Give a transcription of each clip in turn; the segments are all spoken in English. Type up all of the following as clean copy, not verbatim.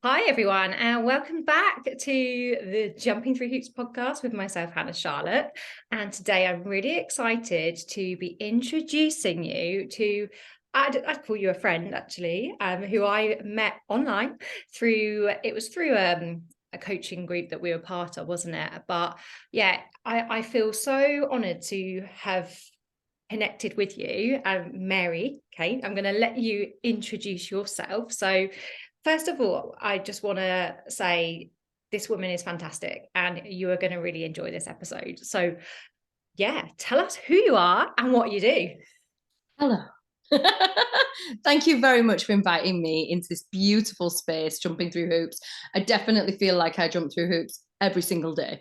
Hi, everyone, and welcome back to the Jumping Through Hoops podcast with myself, Hannah Charlotte. And today I'm really excited to be introducing you to, I'd call you a friend actually, who I met online through a coaching group that we were part of, wasn't it? But yeah, I feel so honoured to have connected with you. Mary, okay, I'm going to let you introduce yourself. So first of all, I just want to say this woman is fantastic and you are going to really enjoy this episode. So yeah, tell us who you are and what you do. Hello. Thank you very much for inviting me into this beautiful space, jumping through hoops. I definitely feel like I jump through hoops every single day.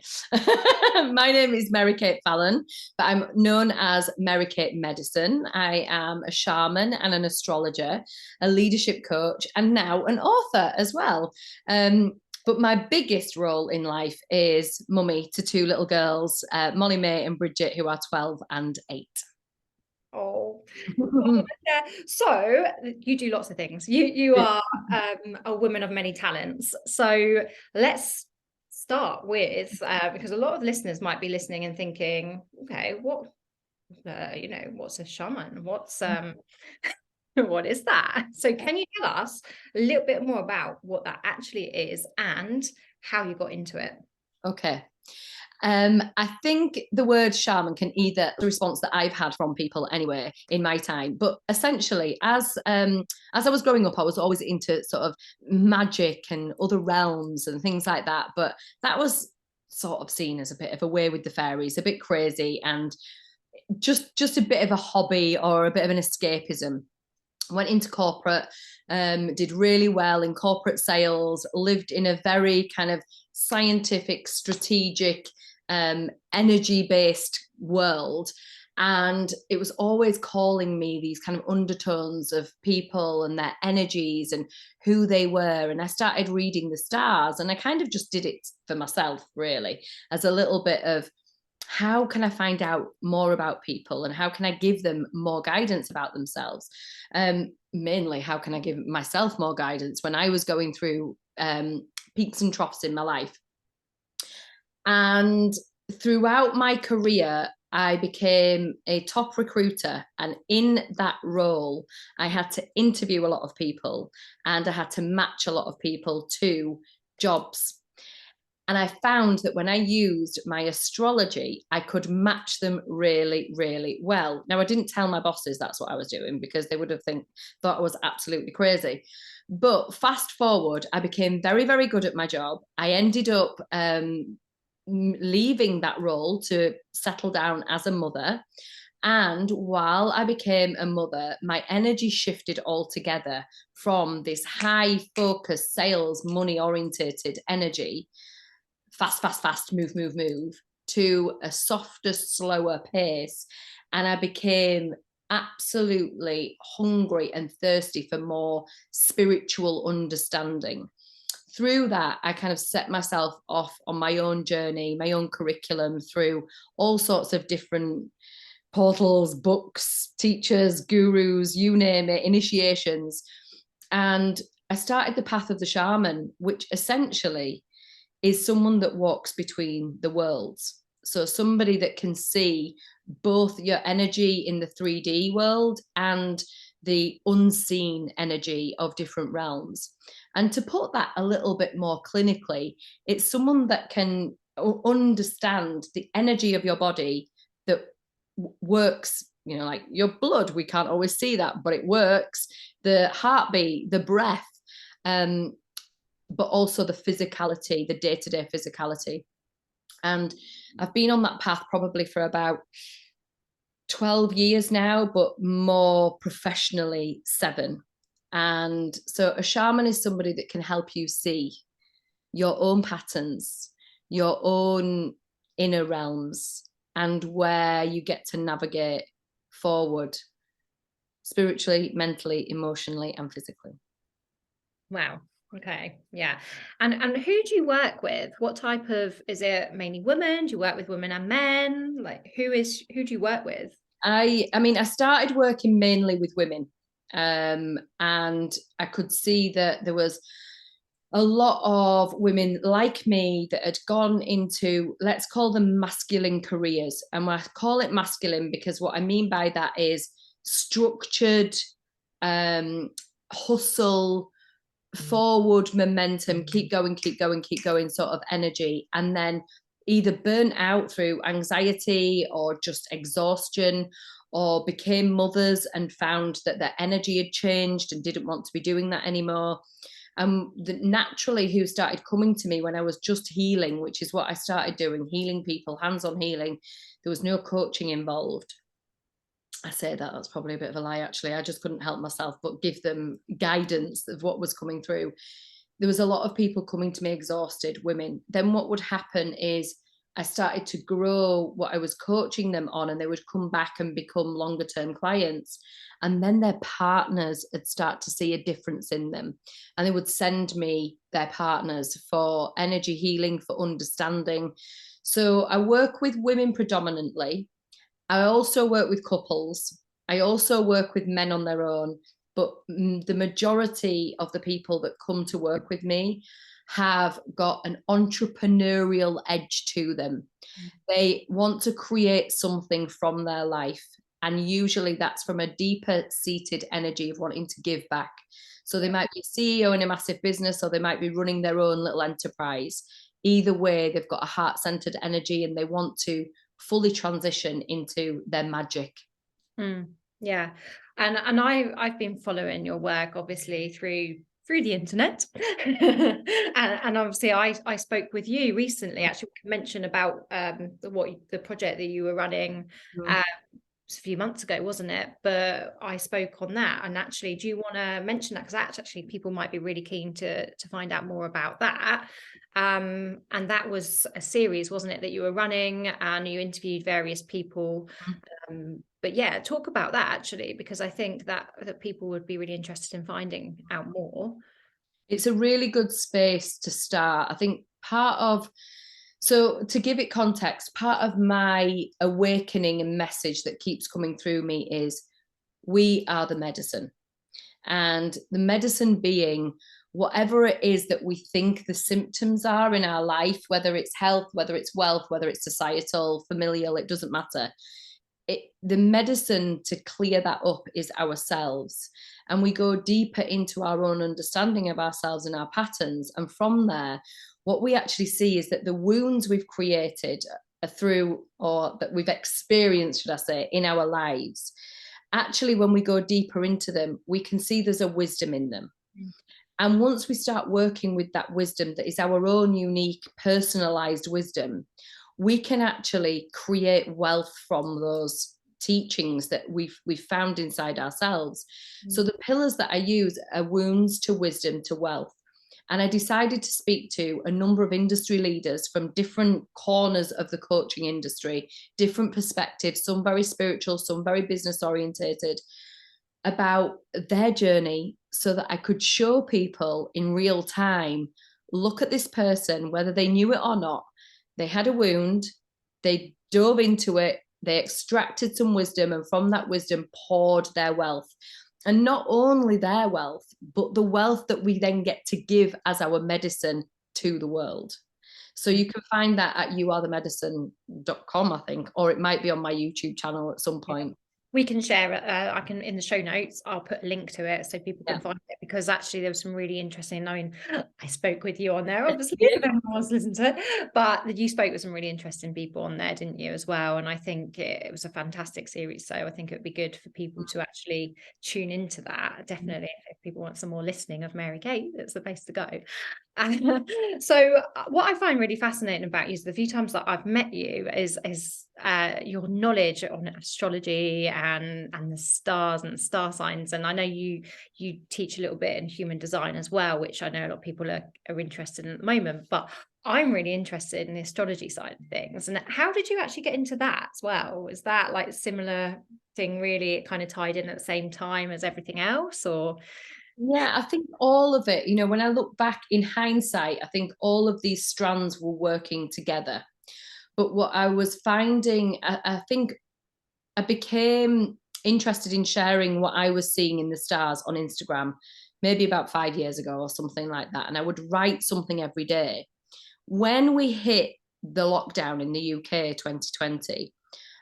My name is Mary Kate Fallon, but I'm known as Mary Kate Medicine. I am a shaman and an astrologer, a leadership coach, and now an author as well. But my biggest role in life is mummy to two little girls, Molly May and Bridget, who are 12 and 8. Oh, yeah. So you do lots of things. You are a woman of many talents. So let's start with because a lot of listeners might be listening and thinking, okay, what's a shaman? What's what is that? So can you tell us a little bit more about what that actually is and how you got into it? Okay. I think the word shaman can either the response that I've had from people anyway in my time, but essentially as I was growing up, I was always into sort of magic and other realms and things like that. But that was sort of seen as a bit of a way with the fairies, a bit crazy, and just a bit of a hobby or a bit of an escapism. Went into corporate, did really well in corporate sales, lived in a very kind of scientific, strategic, energy-based world. And it was always calling me these kind of undertones of people and their energies and who they were. And I started reading the stars, and I kind of just did it for myself, really, as a little bit of how can I find out more about people and how can I give them more guidance about themselves? Mainly, how can I give myself more guidance when I was going through peaks and troughs in my life? And throughout my career, I became a top recruiter. And in that role, I had to interview a lot of people and I had to match a lot of people to jobs. And I found that when I used my astrology, I could match them really, really well. Now, I didn't tell my bosses that's what I was doing because they would have thought I was absolutely crazy. But fast forward, I became very, very good at my job. I ended up leaving that role to settle down as a mother. And while I became a mother, my energy shifted altogether from this high focus, sales, money orientated energy, fast, fast, fast, move, move, move, to a softer, slower pace. And I became absolutely hungry and thirsty for more spiritual understanding. Through that, I kind of set myself off on my own journey, my own curriculum through all sorts of different portals, books, teachers, gurus, you name it, initiations. And I started the path of the shaman, which essentially is someone that walks between the worlds. So somebody that can see both your energy in the 3D world and the unseen energy of different realms. And to put that a little bit more clinically, it's someone that can understand the energy of your body that works, like your blood. We can't always see that, but it works. The heartbeat, the breath, but also the physicality, the day-to-day physicality. And I've been on that path probably for about 12 years now, but more professionally 7. And so a shaman is somebody that can help you see your own patterns, your own inner realms, and where you get to navigate forward spiritually, mentally, emotionally, and physically. Wow. Okay. Yeah. And who do you work with? What type of, is it mainly women? Do you work with women and men? Like who do you work with? I mean, I started working mainly with women, and I could see that there was a lot of women like me that had gone into, let's call them masculine careers. And I call it masculine because what I mean by that is structured, hustle, forward momentum, keep going, keep going, keep going sort of energy. And then either burnt out through anxiety or just exhaustion, or became mothers and found that their energy had changed and didn't want to be doing that anymore. Naturally, who started coming to me when I was just healing, which is what I started doing, healing people, hands-on healing. There was no coaching involved. I say that, that's probably a bit of a lie, actually. I just couldn't help myself but give them guidance of what was coming through. There was a lot of people coming to me exhausted, women. Then what would happen is I started to grow what I was coaching them on, and they would come back and become longer term clients. And then their partners would start to see a difference in them. And they would send me their partners for energy healing, for understanding. So I work with women predominantly. I also work with couples. I also work with men on their own. But the majority of the people that come to work with me have got an entrepreneurial edge to them. They want to create something from their life. And usually that's from a deeper seated energy of wanting to give back. So they might be a CEO in a massive business, or they might be running their own little enterprise. Either way, they've got a heart-centered energy and they want to fully transition into their magic. Yeah. And I've been following your work obviously through the internet. and obviously I spoke with you recently, actually mentioned about the project that you were running a few months ago, wasn't it? But I spoke on that. And actually, do you want to mention that? Because actually people might be really keen to find out more about that. And that was a series, wasn't it, that you were running, and you interviewed various people. But yeah, talk about that actually, because I think that people would be really interested in finding out more. It's a really good space to start. I think so to give it context, part of my awakening and message that keeps coming through me is we are the medicine. And the medicine being whatever it is that we think the symptoms are in our life, whether it's health, whether it's wealth, whether it's societal, familial, it doesn't matter. The medicine to clear that up is ourselves. And we go deeper into our own understanding of ourselves and our patterns. And from there, what we actually see is that the wounds we've created through, or that we've experienced, should I say, in our lives, actually, when we go deeper into them, we can see there's a wisdom in them. And once we start working with that wisdom that is our own unique, personalized wisdom, we can actually create wealth from those teachings that we've found inside ourselves. So the pillars that I use are wounds to wisdom to wealth. And I decided to speak to a number of industry leaders from different corners of the coaching industry, different perspectives, some very spiritual, some very business orientated, about their journey, so that I could show people in real time, look at this person, whether they knew it or not. They had a wound, they dove into it, they extracted some wisdom, and from that wisdom poured their wealth. And not only their wealth, but the wealth that we then get to give as our medicine to the world. So you can find that at youarethemedicine.com, I think, or it might be on my YouTube channel at some point. We can share it. I can, in the show notes, I'll put a link to it so people can find it, because actually there was some really interesting, I mean, I spoke with you on there, obviously, if anyone wants to listen to it, but you spoke with some really interesting people on there, didn't you, as well? And I think it was a fantastic series. So I think it would be good for people to actually tune into that. Definitely, if people want some more listening of Mary Kate, that's the place to go. So what I find really fascinating about you is the few times that I've met you is your knowledge on astrology and the stars and star signs. And I know you teach a little bit in human design as well, which I know a lot of people are interested in at the moment, but I'm really interested in the astrology side of things. And how did you actually get into that as well? Is that like a similar thing, really? It kind of tied in at the same time as everything else, or? Yeah, I think all of it, when I look back in hindsight, I think all of these strands were working together. But what I was finding, I think I became interested in sharing what I was seeing in the stars on Instagram, maybe about 5 years ago or something like that. And I would write something every day. When we hit the lockdown in the UK 2020,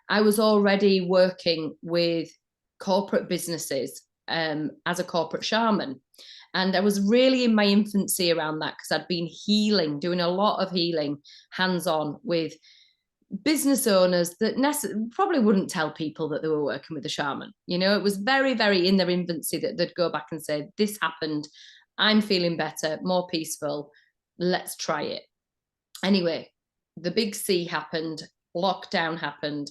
I was already working with corporate businesses as a corporate shaman. And I was really in my infancy around that because I'd been healing, doing a lot of healing hands-on with business owners that probably wouldn't tell people that they were working with a shaman. You know, it was very, very in their infancy that they'd go back and say, this happened, I'm feeling better, more peaceful, let's try it. Anyway, the big C happened, lockdown happened,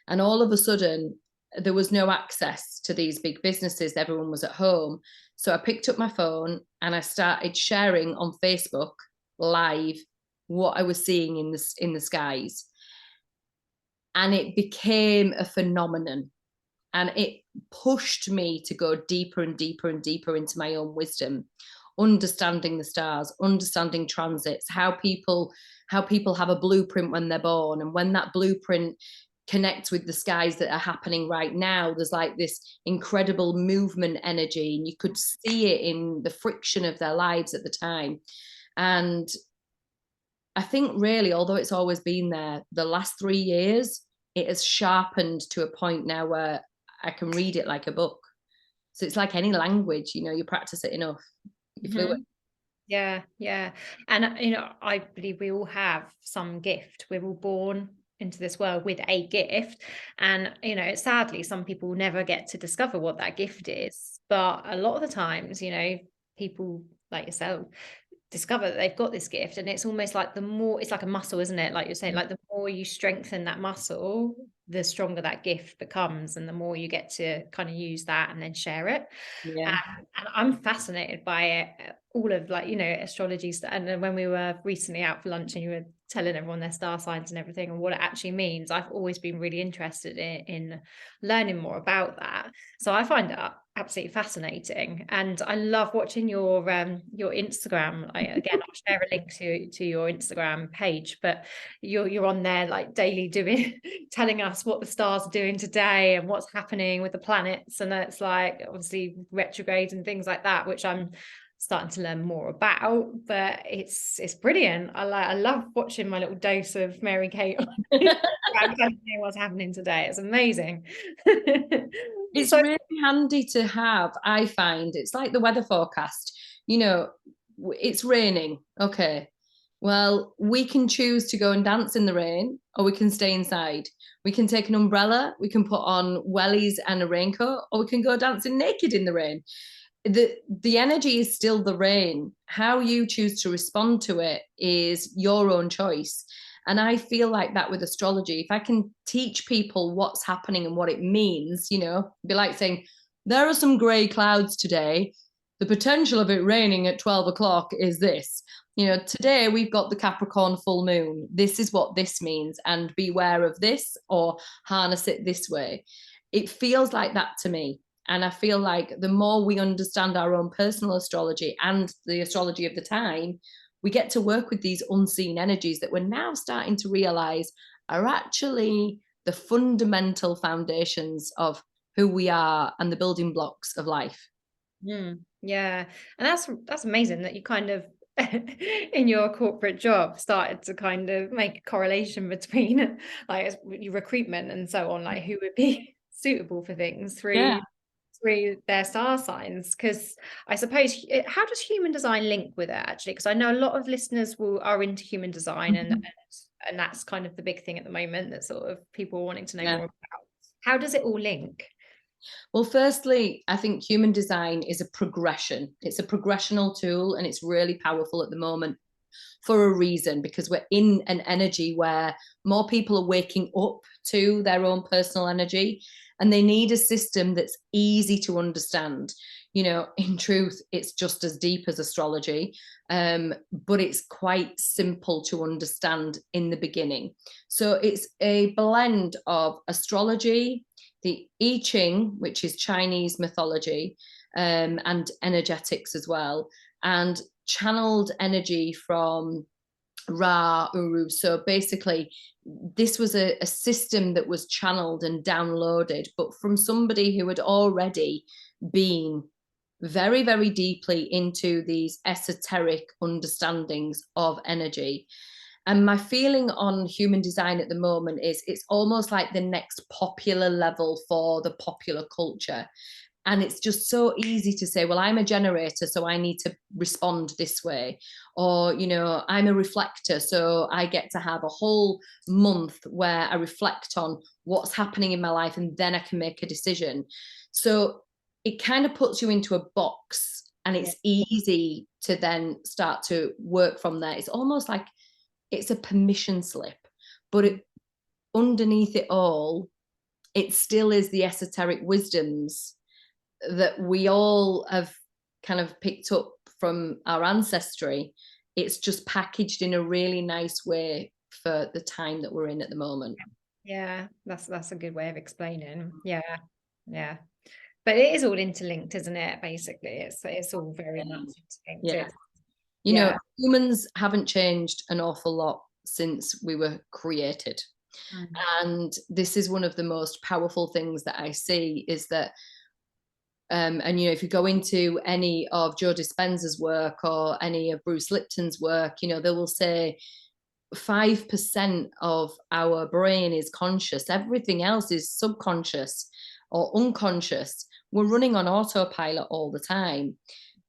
and all of a sudden there was no access to these big businesses. Everyone was at home. So I picked up my phone and I started sharing on Facebook live what I was seeing in the skies. And it became a phenomenon. And it pushed me to go deeper and deeper and deeper into my own wisdom, understanding the stars, understanding transits, how people have a blueprint when they're born, and when that blueprint connects with the skies that are happening right now, there's like this incredible movement energy, and you could see it in the friction of their lives at the time. And I think really, although it's always been there, the last 3 years it has sharpened to a point now where I can read it like a book. So it's like any language, you know, you practice it enough, you're fluent. Yeah, yeah. And, you know, I believe we all have some gift. We're all born into this world with a gift. And, you know, sadly, some people never get to discover what that gift is. But a lot of the times, you know, people like yourself discover that they've got this gift, and it's almost like the more, it's like a muscle, isn't it? Like you're saying, like the more you strengthen that muscle, the stronger that gift becomes, and the more you get to kind of use that and then share it. Yeah. And I'm fascinated by it, all of, like, you know, astrology. And then when we were recently out for lunch and you were telling everyone their star signs and everything and what it actually means, I've always been really interested in learning more about that. So I find that absolutely fascinating, and I love watching your Instagram. Again, I'll share a link to your Instagram page, but you're on there like daily doing telling us what the stars are doing today and what's happening with the planets, and it's like obviously retrogrades and things like that, which I'm starting to learn more about. But it's brilliant. I love watching my little dose of Mary Kate on Instagram, telling me what's happening today. It's amazing. It's So really handy to have, I find. It's like the weather forecast. You know, it's raining. Okay. Well, we can choose to go and dance in the rain, or we can stay inside. We can take an umbrella, we can put on wellies and a raincoat, or we can go dancing naked in the rain. The energy is still the rain. How you choose to respond to it is your own choice. And I feel like that with astrology. If I can teach people what's happening and what it means, you know, be like saying, there are some grey clouds today. The potential of it raining at 12 o'clock is this. You know, today we've got the Capricorn full moon. This is what this means, and beware of this, or harness it this way. It feels like that to me. And I feel like the more we understand our own personal astrology and the astrology of the time, we get to work with these unseen energies that we're now starting to realize are actually the fundamental foundations of who we are and the building blocks of life. yeah, and that's amazing that you kind of in your corporate job started to kind of make a correlation between like your recruitment and so on, like who would be suitable for things Yeah. through their star signs. Because I suppose, how does human design link with it actually? Because I know a lot of listeners are into human design, and that's kind of the big thing at the moment that sort of people are wanting to know Yeah. more about. How does it all link? Well, firstly, I think human design is a progression. It's a progressional tool, and it's really powerful at the moment for a reason, because we're in an energy where more people are waking up to their own personal energy, and they need a system that's easy to understand. You know, in truth, it's just as deep as astrology, but it's quite simple to understand in the beginning. So it's a blend of astrology, the I Ching, which is Chinese mythology, and energetics as well, and channeled energy from Ra Uru. So basically, this was a system that was channeled and downloaded, but from somebody who had already been very, very deeply into these esoteric understandings of energy. And my feeling on human design at the moment is it's almost like the next popular level for the popular culture. And it's just so easy to say, well, I'm a generator, so I need to respond this way. Or, you know, I'm a reflector, so I get to have a whole month where I reflect on what's happening in my life and then I can make a decision. So it kind of puts you into a box and it's easy to then start to work from there. It's almost like it's a permission slip, but underneath it all, it still is the esoteric wisdoms that we all have kind of picked up from our ancestry. It's just packaged in a really nice way for the time that we're in at the moment. Yeah, that's a good way of explaining. Yeah. But it is all interlinked, isn't it? Basically, it's all very much interlinked. Yeah. You know, humans haven't changed an awful lot since we were created. And this is one of the most powerful things that I see is that and you know, if you go into any of Joe Dispenza's work or any of Bruce Lipton's work, you know, they will say 5% of our brain is conscious. Everything else is subconscious or unconscious. We're running on autopilot all the time.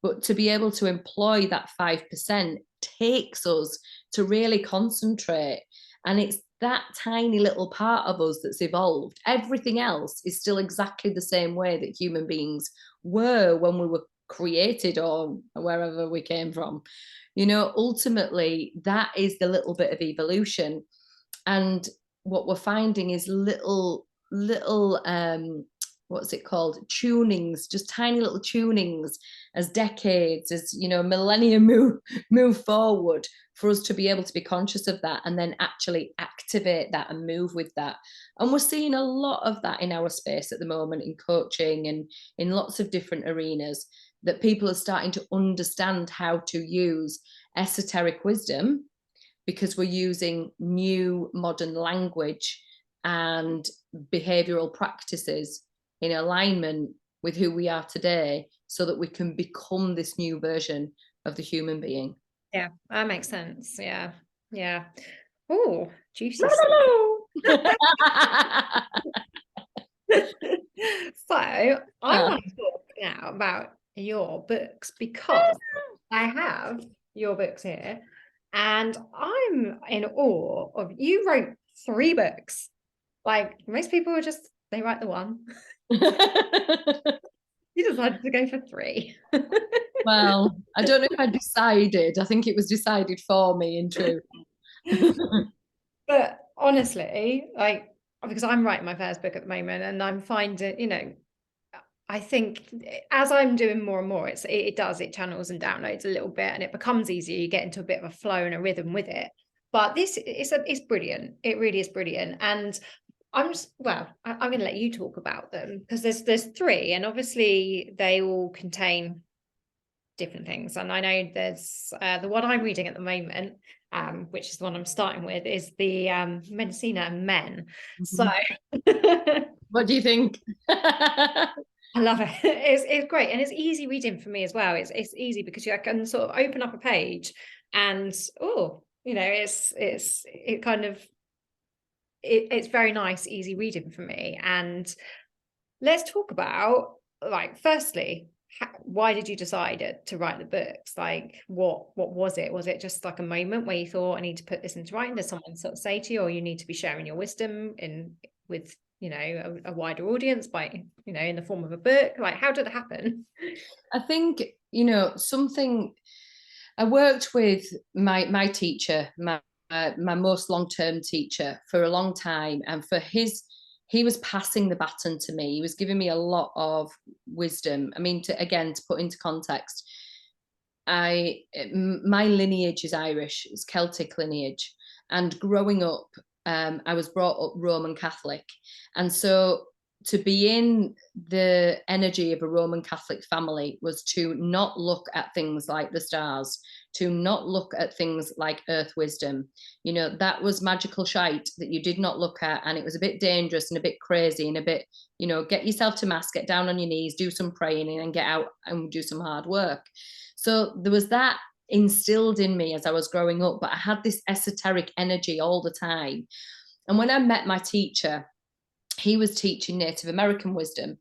But to be able to employ that 5% takes us to really concentrate. And it's that tiny little part of us that's evolved. Everything else is still exactly the same way that human beings were when we were created or wherever we came from. You know, ultimately, that is the little bit of evolution. And what we're finding is little what's it called, tunings, just tiny little tunings as decades, as you know, millennia move forward, for us to be able to be conscious of that and then actually activate that and move with that. And we're seeing a lot of that in our space at the moment, in coaching and in lots of different arenas, that people are starting to understand how to use esoteric wisdom because we're using new modern language and behavioral practices in alignment with who we are today, so that we can become this new version of the human being. Yeah, that makes sense. Yeah. Oh, juicy. So I want to talk now about your books, because I have your books here and I'm in awe of you. Wrote 3 books. Like most people are just, they write the one. You decided to go for 3. Well, I don't know if I decided. I think it was decided for me, in truth. But honestly, like, because I'm writing my first book at the moment and I'm finding, you know, I think as I'm doing more and more, it channels and downloads a little bit and it becomes easier. You get into a bit of a flow and a rhythm with it. But this it's brilliant. It really is brilliant. And I'm going to let you talk about them, because there's 3 and obviously they all contain different things. And I know there's the one I'm reading at the moment, which is the one I'm starting with, is the Medicina and Men. So what do you think? I love it. It's great, and it's easy reading for me as well. It's easy because I can sort of open up a page and you know, it's very nice, easy reading for me. And let's talk about, like, firstly, why did you decide to write the books? Like, what was it? Was it just like a moment where you thought, I need to put this into writing? Does someone sort of say to you, or you need to be sharing your wisdom with, you know, a wider audience by, you know, in the form of a book? Like, how did it happen? I think, you know, something, I worked with my teacher, my most long-term teacher, for a long time, and he was passing the baton to me. He was giving me a lot of wisdom. I mean, to put into context, my lineage is Irish, it's Celtic lineage, and growing up, I was brought up Roman Catholic, and so to be in the energy of a Roman Catholic family was to not look at things like the stars, to not look at things like earth wisdom. You know, that was magical shite that you did not look at. And it was a bit dangerous and a bit crazy and a bit, you know, get yourself to mass, get down on your knees, do some praying, and then get out and do some hard work. So there was that instilled in me as I was growing up, but I had this esoteric energy all the time. And when I met my teacher, he was teaching Native American wisdom,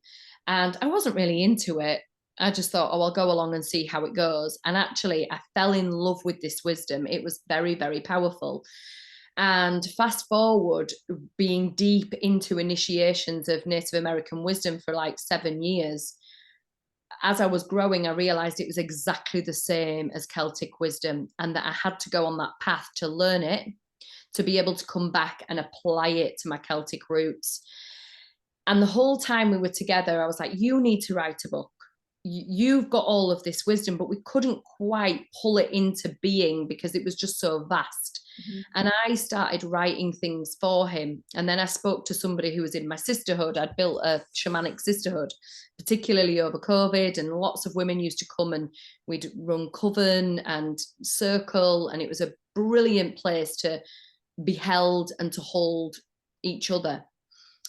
and I wasn't really into it. I just thought, oh, I'll go along and see how it goes. And actually, I fell in love with this wisdom. It was very, very powerful. And fast forward, being deep into initiations of Native American wisdom for like 7 years, as I was growing, I realized it was exactly the same as Celtic wisdom, and that I had to go on that path to learn it, to be able to come back and apply it to my Celtic roots. And the whole time we were together, I was like, you need to write a book. You've got all of this wisdom, but we couldn't quite pull it into being because it was just so vast. Mm-hmm. And I started writing things for him. And then I spoke to somebody who was in my sisterhood. I'd built a shamanic sisterhood, particularly over COVID. And lots of women used to come, and we'd run coven and circle. And it was a brilliant place to be held and to hold each other.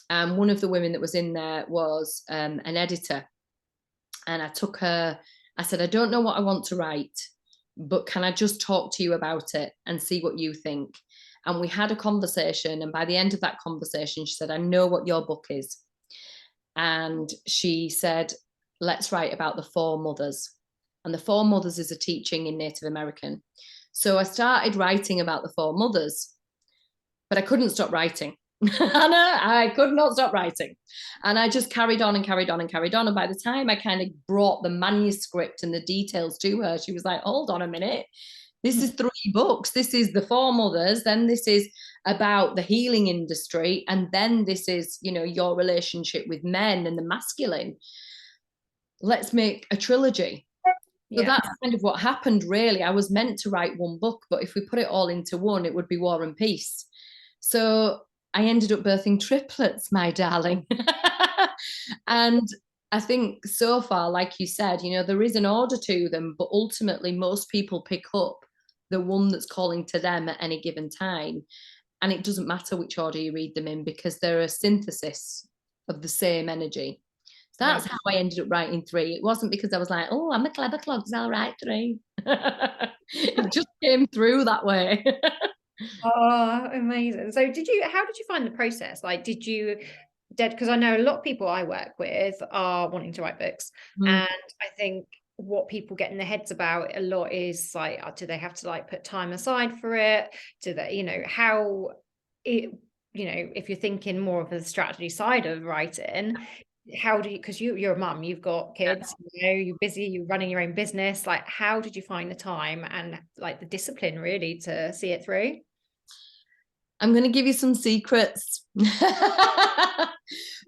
And one of the women that was in there was an editor. And I took her, I said, I don't know what I want to write, but can I just talk to you about it and see what you think? And we had a conversation. And by the end of that conversation, she said, I know what your book is. And she said, let's write about the Four Mothers. And the Four Mothers is a teaching in Native American. So I started writing about the Four Mothers, but I couldn't stop writing. I could not stop writing. And I just carried on and carried on and carried on. And by the time I kind of brought the manuscript and the details to her, she was like, hold on a minute. This is 3 books. This is the Four Mothers. Then this is about the healing industry. And then this is, you know, your relationship with men and the masculine. Let's make a trilogy. So that's kind of what happened, really. I was meant to write 1 book, but if we put it all into one, it would be War and Peace. So I ended up birthing triplets, my darling. And I think so far, like you said, you know, there is an order to them, but ultimately most people pick up the one that's calling to them at any given time. And it doesn't matter which order you read them in, because they're a synthesis of the same energy. So that's how I ended up writing 3. It wasn't because I was like, oh, I'm a clever clogs, I'll write 3. It just came through that way. Oh, amazing. So how did you find the process? Like, because I know a lot of people I work with are wanting to write books. And I think what people get in their heads about a lot is like, do they have to like put time aside for it? Do they, you know, how it, you know, if you're thinking more of the strategy side of writing, how do you, because you're a mum, you've got kids, you know, you're busy, you're running your own business, like how did you find the time and like the discipline really to see it through? I'm going to give you some secrets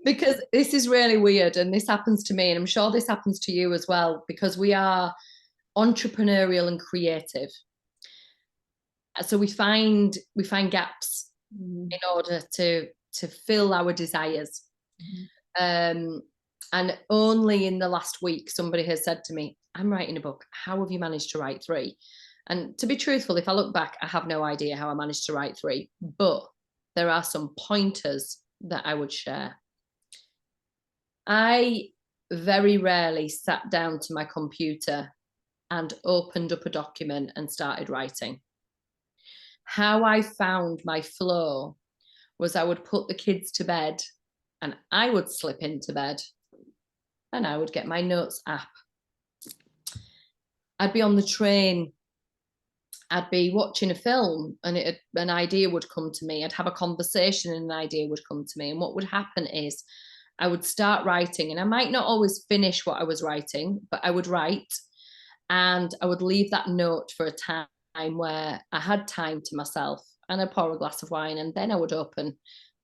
because this is really weird, and this happens to me, and I'm sure this happens to you as well, because we are entrepreneurial and creative. So we find gaps in order to fill our desires. And only in the last week, somebody has said to me, I'm writing a book. How have you managed to write 3? And to be truthful, if I look back, I have no idea how I managed to write 3, but there are some pointers that I would share. I very rarely sat down to my computer and opened up a document and started writing. How I found my flow was I would put the kids to bed and I would slip into bed and I would get my notes app. I'd be on the train. I'd be watching a film and an idea would come to me. I'd have a conversation and an idea would come to me. And what would happen is I would start writing, and I might not always finish what I was writing, but I would write and I would leave that note for a time where I had time to myself, and I'd pour a glass of wine, and then I would open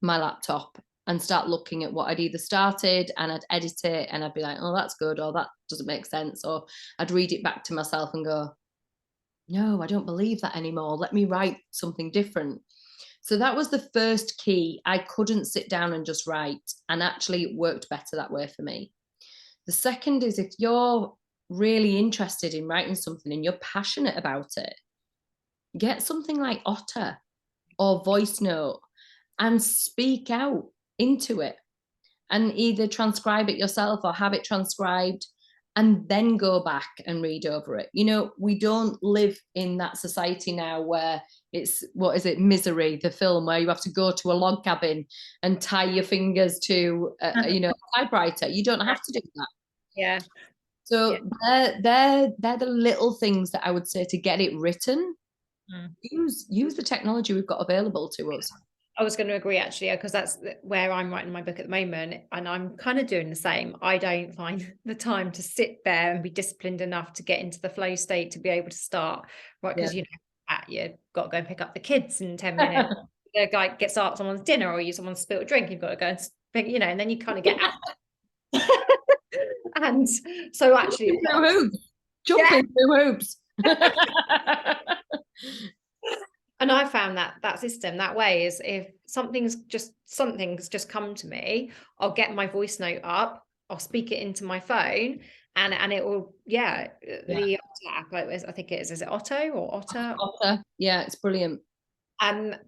my laptop and start looking at what I'd either started, and I'd edit it and I'd be like, oh, that's good, or that doesn't make sense. Or I'd read it back to myself and go, no, I don't believe that anymore. Let me write something different. So that was the first key. I couldn't sit down and just write, and actually it worked better that way for me. The second is, if you're really interested in writing something and you're passionate about it, get something like Otter or Voice Note and speak out into it, and either transcribe it yourself or have it transcribed and then go back and read over it. You know, we don't live in that society now where it's, what is it, Misery, the film, where you have to go to a log cabin and tie your fingers to a typewriter. You don't have to do that. Yeah. So they're the little things that I would say to get it written. Use the technology we've got available to us. I was going to agree, actually, because that's where I'm writing my book at the moment, and I'm kind of doing the same. I don't find the time to sit there and be disciplined enough to get into the flow state to be able to start, right? Because you've got to go and pick up the kids in 10 minutes. The guy gets up someone's dinner, or someone's spilled a drink, you've got to go and and then you kind of get out. And so actually jumping through hoops. And I found that system, that way, is if something's just come to me, I'll get my voice note up, I'll speak it into my phone, and it will, the Otto app, I think it is it Otto or Otter? Otter, yeah, it's brilliant.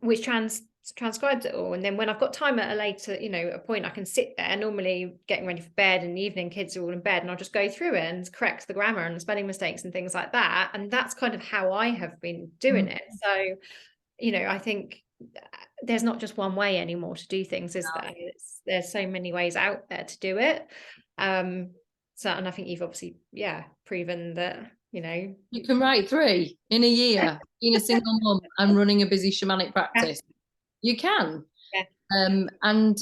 Which transcribes it all, and then when I've got time at a later, a point, I can sit there, normally getting ready for bed in the evening, kids are all in bed, and I'll just go through it and correct the grammar and spelling mistakes and things like that. And that's kind of how I have been doing it. So, I think there's not just one way anymore to do things, is there? There's so many ways out there to do it. So, and I think you've obviously, proven that, you can write 3 in a year, being a single mum and running a busy shamanic practice. You can. And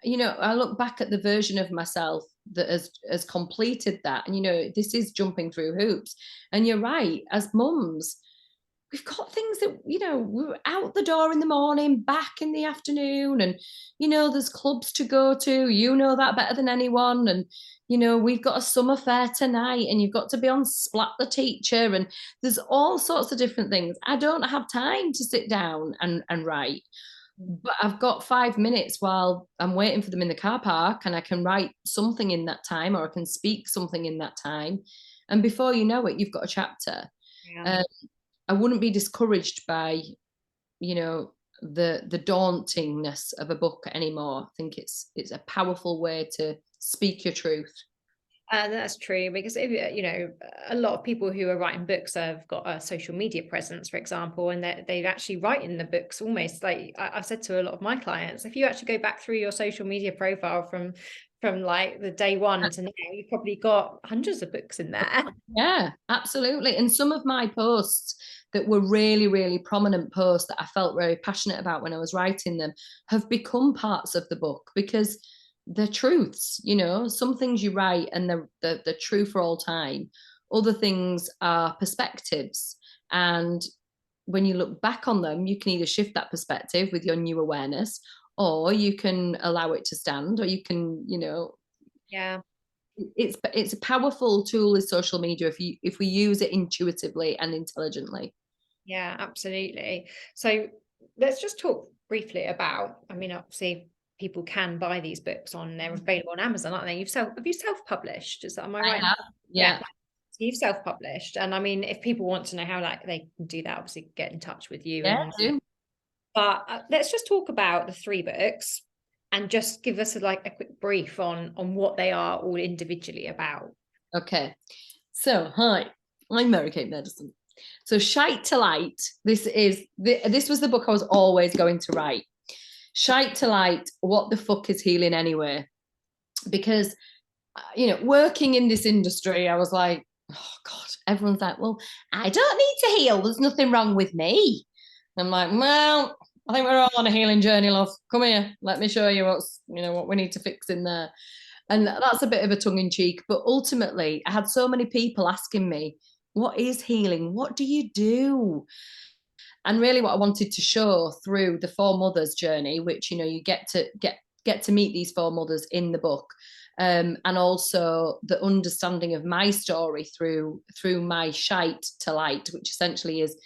I look back at the version of myself that has completed that, and this is jumping through hoops. And you're right, as mums, we've got things that, we're out the door in the morning, back in the afternoon, and there's clubs to go to, that better than anyone. And we've got a summer fair tonight, and you've got to be on Splat the Teacher, and there's all sorts of different things. I don't have time to sit down and write, but I've got 5 minutes while I'm waiting for them in the car park, and I can write something in that time, or I can speak something in that time, and before you know it, you've got a chapter. I wouldn't be discouraged by, the dauntingness of a book anymore. I think it's a powerful way to speak your truth. That's true, because if a lot of people who are writing books have got a social media presence, for example, and they're actually writing the books almost like I've said to a lot of my clients, if you actually go back through your social media profile from like the day one to now, you've probably got hundreds of books in there. Yeah, absolutely. And some of my posts that were really, really prominent posts that I felt very passionate about when I was writing them have become parts of the book, because they're truths. Some things you write and they're true for all time. Other things are perspectives, and when you look back on them, you can either shift that perspective with your new awareness, or you can allow it to stand, or you can it's a powerful tool, is social media, if we use it intuitively and intelligently. Yeah, absolutely. So let's just talk briefly about, obviously people can buy these books they're available on Amazon, aren't they? Have you self-published? Am I right? Yeah. So you've self-published, and if people want to know how they can do that, obviously get in touch with you. But let's just talk about the 3 books and just give us a quick brief on what they are all individually about. Okay. So, hi, I'm Mary Kate Medicine. So, Shite to Light, this was the book I was always going to write. Shite to Light, what the fuck is healing anyway? Because, working in this industry, I was like, oh God, everyone's like, well, I don't need to heal. There's nothing wrong with me. I'm like, well, I think we're all on a healing journey, love. Come here, let me show you what we need to fix in there. And that's a bit of a tongue in cheek, but ultimately I had so many people asking me, what is healing? What do you do? And really what I wanted to show through the 4 mothers journey, which, you get to meet these 4 mothers in the book, and also the understanding of my story through my shite to light, which essentially is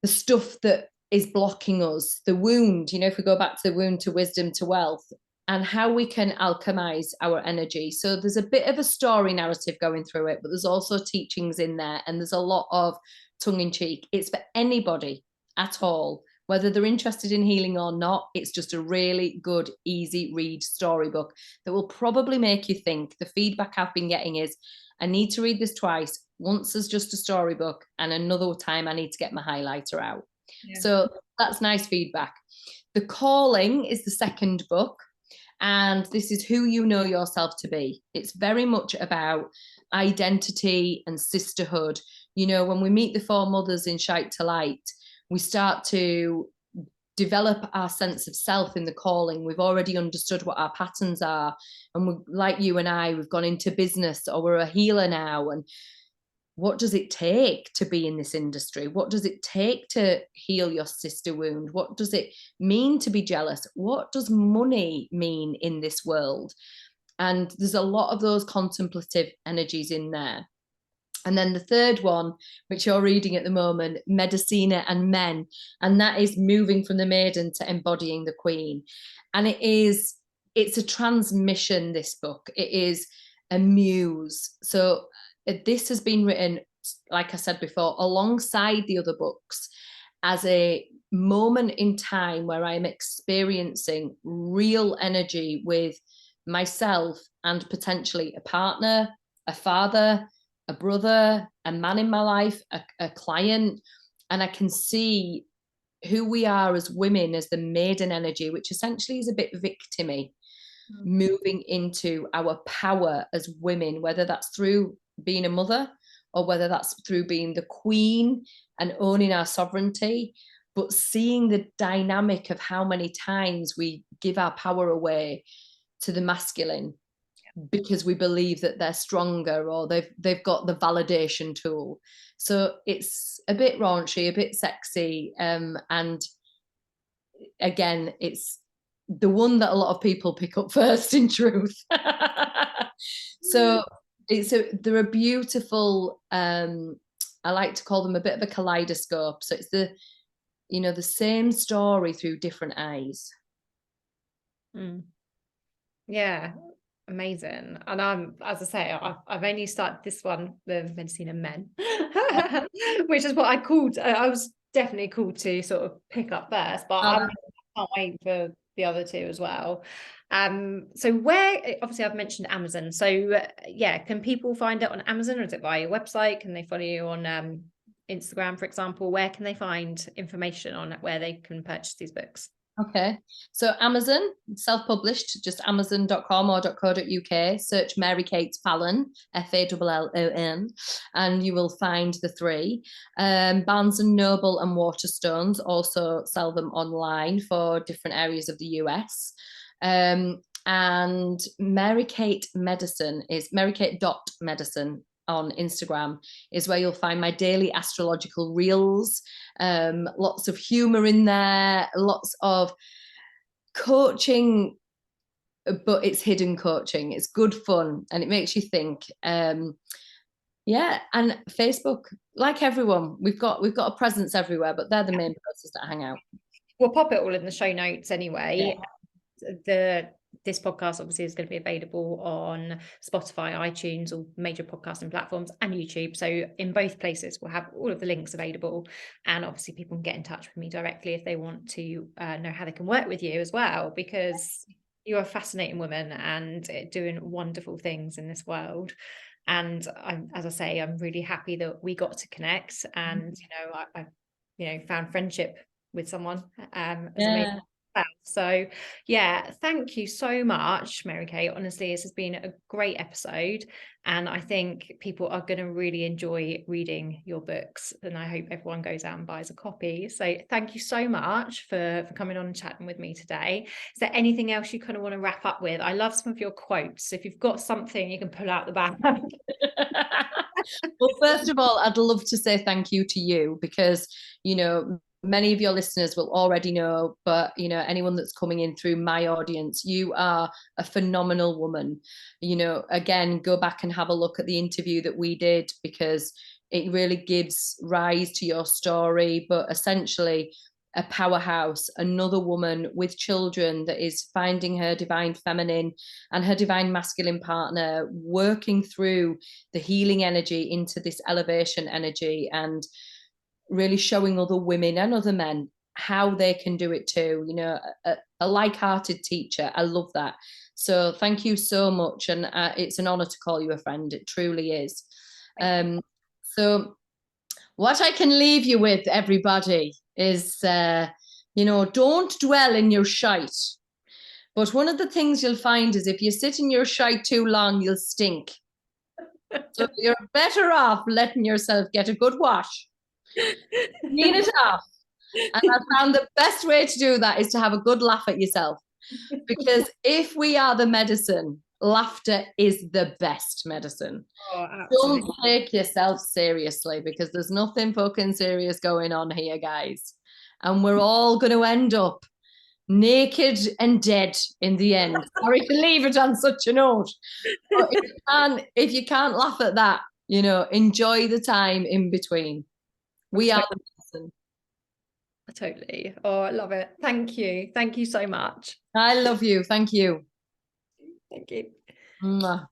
the stuff that is blocking us, the wound, if we go back to the wound, to wisdom, to wealth, and how we can alchemize our energy. So there's a bit of a story narrative going through it, but there's also teachings in there, and there's a lot of tongue in cheek. It's for anybody at all, whether they're interested in healing or not. It's just a really good, easy read storybook that will probably make you think. The feedback I've been getting is, I need to read this twice, once as just a storybook, and another time I need to get my highlighter out. Yeah. So that's nice feedback. The Calling is the second book, and this is who you know yourself to be. It's very much about identity and sisterhood. When we meet the four mothers in Shite to Light, we start to develop our sense of self in the calling. We've already understood what our patterns are, and we, like you and I, we've gone into business, or we're a healer now. And what does it take to be in this industry? What does it take to heal your sister wound? What does it mean to be jealous? What does money mean in this world? And there's a lot of those contemplative energies in there. And then the third one, which you're reading at the moment, Medicina and Men, and that is moving from the maiden to embodying the queen. And it's a transmission, this book. It is a muse. So this has been written, like I said before, alongside the other books, as a moment in time where I'm experiencing real energy with myself and potentially a partner, a father, a brother, a man in my life, a client. And I can see who we are as women, as the maiden energy, which essentially is a bit victimy, moving into our power as women, whether that's through being a mother or whether that's through being the queen and owning our sovereignty, but seeing the dynamic of how many times we give our power away to the masculine because we believe that they're stronger, or they've got the validation tool. So it's a bit raunchy, a bit sexy, and again, it's the one that a lot of people pick up first, in truth. So they're a beautiful, I like to call them a bit of a kaleidoscope. So it's the same story through different eyes. Yeah, amazing. And as I say, I've only started this one, the Medicina Men, which is what I called. I was definitely called to sort of pick up first, but I can't wait for the other two as well. So where, obviously I've mentioned Amazon. So yeah, can people find it on Amazon, or is it via your website? Can they follow you on Instagram, for example? Where can they find information on where they can purchase these books? Okay, so Amazon, self-published, just amazon.com or .co.uk. Search Mary Kate Fallon, Fallon, and you will find the three. Barnes and Noble and Waterstones also sell them online for different areas of the US. And Mary Kate Medicine is marykate.medicine on Instagram, is where you'll find my daily astrological reels. Lots of humor in there, lots of coaching, but it's hidden coaching. It's good fun and it makes you think. Yeah, and Facebook, like everyone, we've got a presence everywhere, but they're the main places that hang out. We'll pop it all in the show notes anyway. Yeah. This podcast obviously is going to be available on Spotify, iTunes, or major podcasting platforms, and YouTube. So in both places, we'll have all of the links available. And obviously people can get in touch with me directly if they want to know how they can work with you as well, because you're a fascinating woman and doing wonderful things in this world. And as I say, I'm really happy that we got to connect, and I found friendship with someone as amazing. So yeah, thank you so much, Mary Kate. Honestly, this has been a great episode, and I think people are going to really enjoy reading your books, and I hope everyone goes out and buys a copy. So thank you so much for coming on and chatting with me today. Is there anything else you kind of want to wrap up with? I love some of your quotes. If you've got something you can pull out the bag. Well, first of all, I'd love to say thank you to you, because many of your listeners will already know, but anyone that's coming in through my audience, you are a phenomenal woman. Again, go back and have a look at the interview that we did, because it really gives rise to your story. But essentially, a powerhouse, another woman with children that is finding her divine feminine and her divine masculine partner, working through the healing energy into this elevation energy, and really showing other women and other men how they can do it too. You know, a like-hearted teacher. I love that. So thank you so much. And it's an honor to call you a friend. It truly is. So what I can leave you with, everybody, is, don't dwell in your shite. But one of the things you'll find is if you sit in your shite too long, you'll stink. So you're better off letting yourself get a good wash, clean it off. And I found the best way to do that is to have a good laugh at yourself. Because if we are the medicine, laughter is the best medicine. Oh, absolutely. Don't take yourself seriously, because there's nothing fucking serious going on here, guys. And we're all going to end up naked and dead in the end. Sorry to leave it on such a note. But if you can't laugh at that, enjoy the time in between. We are the medicine. Totally. Oh, I love it. Thank you. Thank you so much. I love you. Thank you. Thank you. Mwah.